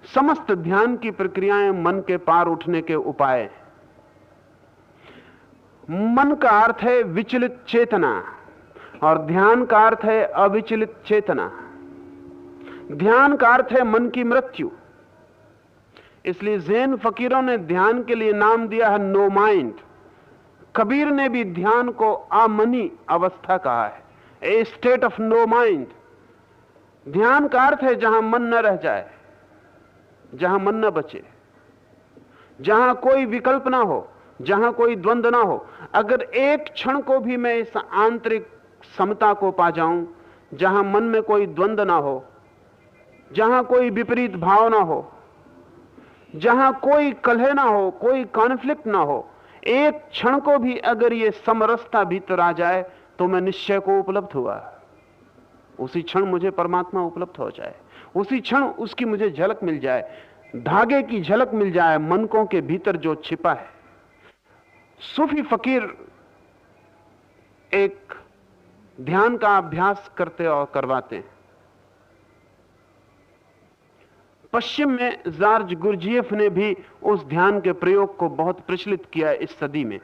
समस्त ध्यान की प्रक्रियाएं मन के पार उठने के उपाय हैं। मन का अर्थ है विचलित चेतना और ध्यान का अर्थ है अविचलित चेतना। ध्यान का अर्थ है मन की मृत्यु। इसलिए ज़ैन फकीरों ने ध्यान के लिए नाम दिया है नो माइंड। कबीर ने भी ध्यान को अमनी अवस्था कहा है, ए स्टेट ऑफ नो माइंड। ध्यान का अर्थ है जहां मन न रह जाए, जहां मन न बचे, जहां कोई विकल्प ना हो, जहां कोई द्वंद्व ना हो। अगर एक क्षण को भी मैं इस आंतरिक समता को पा जाऊं, जहां मन में कोई द्वंद्व ना हो, जहां कोई विपरीत भाव ना हो, जहां कोई कलह ना हो, कोई कॉन्फ्लिक्ट ना हो, एक क्षण को भी अगर ये समरसता भीतर आ जाए तो मैं निश्चय को उपलब्ध हुआ। उसी क्षण मुझे परमात्मा उपलब्ध हो जाए, उसी क्षण उसकी मुझे झलक मिल जाए, धागे की झलक मिल जाए मनकों के भीतर जो छिपा है। सूफी फकीर एक ध्यान का अभ्यास करते और करवाते हैं। पश्चिम में जॉर्ज गुरजिएफ ने भी उस ध्यान के प्रयोग को बहुत प्रचलित किया इस सदी में।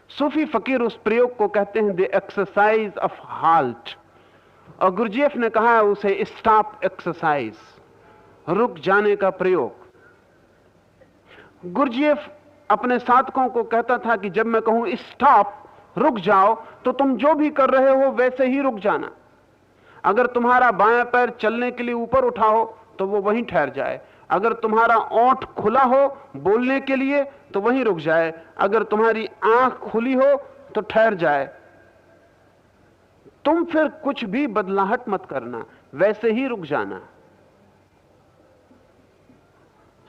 सूफी फकीर उस प्रयोग को कहते हैं द एक्सरसाइज ऑफ हाल्ट, और गुरजिएफ ने कहा है उसे स्टॉप एक्सरसाइज, रुक जाने का प्रयोग। गुरजिएफ अपने साधकों को कहता था कि जब मैं कहूं स्टॉप, रुक जाओ, तो तुम जो भी कर रहे हो वैसे ही रुक जाना। अगर तुम्हारा बायां पैर चलने के लिए ऊपर उठा हो तो वो वहीं ठहर जाए। अगर तुम्हारा ओंठ खुला हो बोलने के लिए तो वहीं रुक जाए। अगर तुम्हारी आंख खुली हो तो ठहर जाए। तुम फिर कुछ भी बदलाहट मत करना, वैसे ही रुक जाना।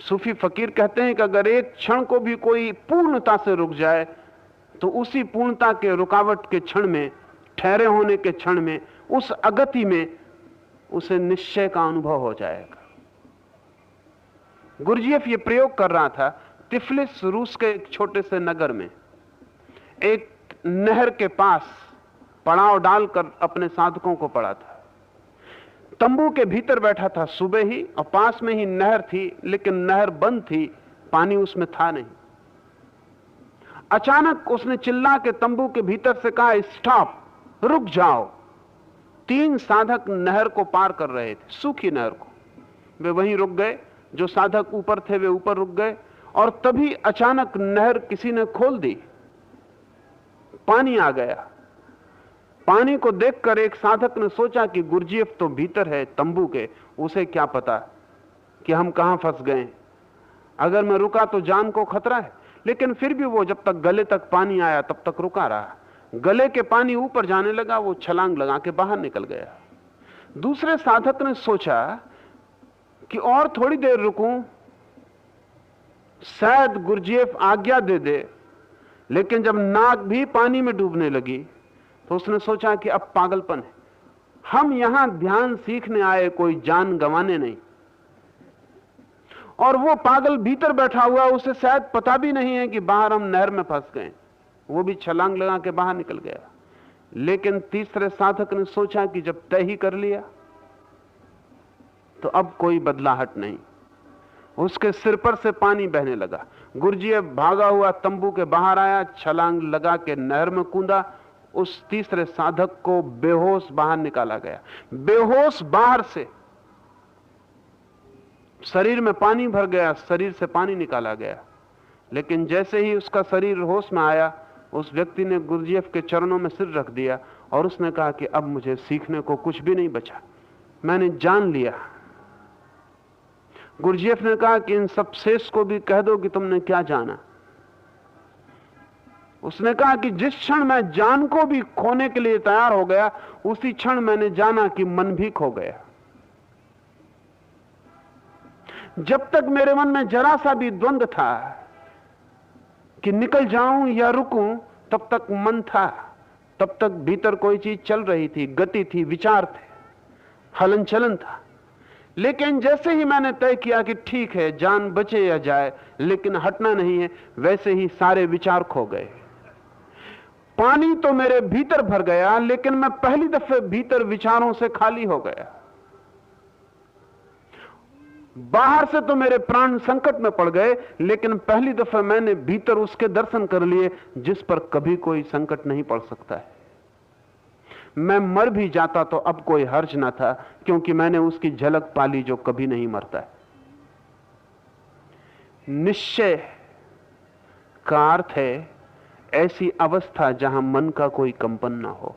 सूफी फकीर कहते हैं कि अगर एक क्षण को भी कोई पूर्णता से रुक जाए तो उसी पूर्णता के रुकावट के क्षण में, ठहरे होने के क्षण में, उस अगति में उसे निश्चय का अनुभव हो जाएगा। गुरजिएफ ये प्रयोग कर रहा था तिफलिस, रूस के एक छोटे से नगर में, एक नहर के पास पड़ाव डालकर अपने साधकों को पड़ा था। तंबू के भीतर बैठा था सुबह ही, और पास में ही नहर थी, लेकिन नहर बंद थी, पानी उसमें था नहीं। अचानक उसने चिल्ला के तंबू के भीतर से कहा स्टॉप, रुक जाओ। 3 साधक नहर को पार कर रहे थे, सूखी नहर को। वे वहीं रुक गए, जो साधक ऊपर थे वे ऊपर रुक गए, और तभी अचानक नहर किसी ने खोल दी, पानी आ गया। पानी को देखकर एक साधक ने सोचा कि गुरजिएफ तो भीतर है तंबू के, उसे क्या पता कि हम कहां फंस गए। अगर मैं रुका तो जान को खतरा है। लेकिन फिर भी वो जब तक गले तक पानी आया तब तक रुका रहा। गले के पानी ऊपर जाने लगा, वो छलांग लगा के बाहर निकल गया। दूसरे साधक ने सोचा कि और थोड़ी देर रुकूं, शायद गुरजिएफ आज्ञा दे दे। लेकिन जब नाक भी पानी में डूबने लगी तो उसने सोचा कि अब पागलपन है, हम यहां ध्यान सीखने आए, कोई जान गंवाने नहीं। और वो पागल भीतर बैठा हुआ, उसे शायद पता भी नहीं है कि बाहर हम नहर में फंस गए। वो भी छलांग लगा के बाहर निकल गया। लेकिन तीसरे साधक ने सोचा कि जब तय ही कर लिया तो अब कोई बदलाहट नहीं। उसके सिर पर से पानी बहने लगा। गुरजिएफ भागा हुआ तंबू के बाहर आया, छलांग लगा के नहर में कूदा। उस तीसरे साधक को बेहोश बाहर निकाला गया। बेहोश बाहर से, शरीर में पानी भर गया, शरीर से पानी निकाला गया। लेकिन जैसे ही उसका शरीर होश में आया, उस व्यक्ति ने गुरजिएफ के चरणों में सिर रख दिया और उसने कहा कि अब मुझे सीखने को कुछ भी नहीं बचा, मैंने जान लिया। गुरजिएफ ने कहा कि इन सब शेष को भी कह दो कि तुमने क्या जाना। उसने कहा कि जिस क्षण मैं जान को भी खोने के लिए तैयार हो गया, उसी क्षण मैंने जाना कि मन भी खो गया। जब तक मेरे मन में जरा सा भी द्वंद्व था कि निकल जाऊं या रुकूं, तब तक मन था, तब तक भीतर कोई चीज चल रही थी, गति थी, विचार थे, हलन चलन था। लेकिन जैसे ही मैंने तय किया कि ठीक है, जान बचे या जाए लेकिन हटना नहीं है, वैसे ही सारे विचार खो गए। पानी तो मेरे भीतर भर गया, लेकिन मैं पहली दफे भीतर विचारों से खाली हो गया। बाहर से तो मेरे प्राण संकट में पड़ गए, लेकिन पहली दफा मैंने भीतर उसके दर्शन कर लिए जिस पर कभी कोई संकट नहीं पड़ सकता है। मैं मर भी जाता तो अब कोई हर्ज ना था, क्योंकि मैंने उसकी झलक पाली जो कभी नहीं मरता है। निश्चय का अर्थ है ऐसी अवस्था जहां मन का कोई कंपन ना हो।